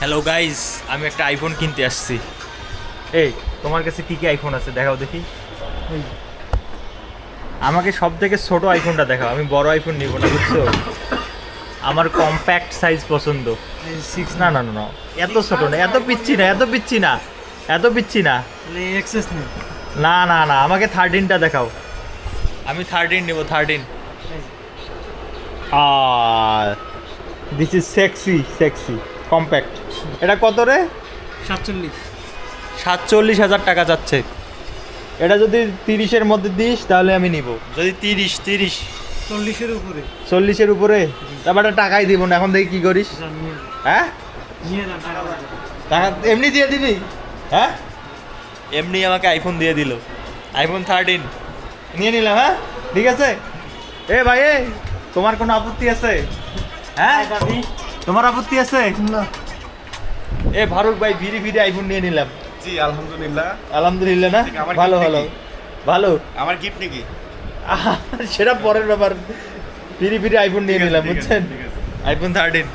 Hello guys, আমি একটা iPhone কিনতে আসছি। এই তোমার কাছে কি কি আইফোন আছে দেখাও দেখি। আমাকে সব থেকে ছোট আইফোনটা দেখাও, আমি বড় আইফোন নিব না, বুঝছো? আমার কম্প্যাক্ট সাইজ পছন্দ। না না না না, এত ছোট না, এত পিচ্ছি না, এত পিচ্ছি না, এত পিচ্ছি না। না না না, আমাকে 13টা দেখাও। আমি 13 নেব, 13। This is sexy sexy compact. এটা কত রে? 47,000 টাকা যাচ্ছে। এটা যদি 30-এর মধ্যে দিস তাহলে আমি নিব। যদি 40-এর উপরে তারপর টাকাই দিব না। এখন দেখি কি করিস। হ্যাঁ, টাকা এমনি দিয়ে দিবি? হ্যাঁ, এমনি আমাকে আইফোন দিয়ে দিল। আইফোন 13 নিয়ে নিলাম। হ্যাঁ ঠিক আছে। এ ভাই, তোমার কোনো আপত্তি আছে? হ্যাঁ, তোমার আপত্তি আছে? না। এ ফারুক ভাই, ফিরি ফিরি আইফোন নিয়ে নিলাম। জি আলহামদুলিল্লাহ। আলহামদুলিল্লাহ না, আমার ভালো gift ভালো নাকি? ভালো। আমার গিফট নাকি? সেটা পরের ব্যাপার। ফিরি ফিরি আইফোন নিয়ে নিলাম, বুঝছেন? ঠিক আছে। আইফোন 13।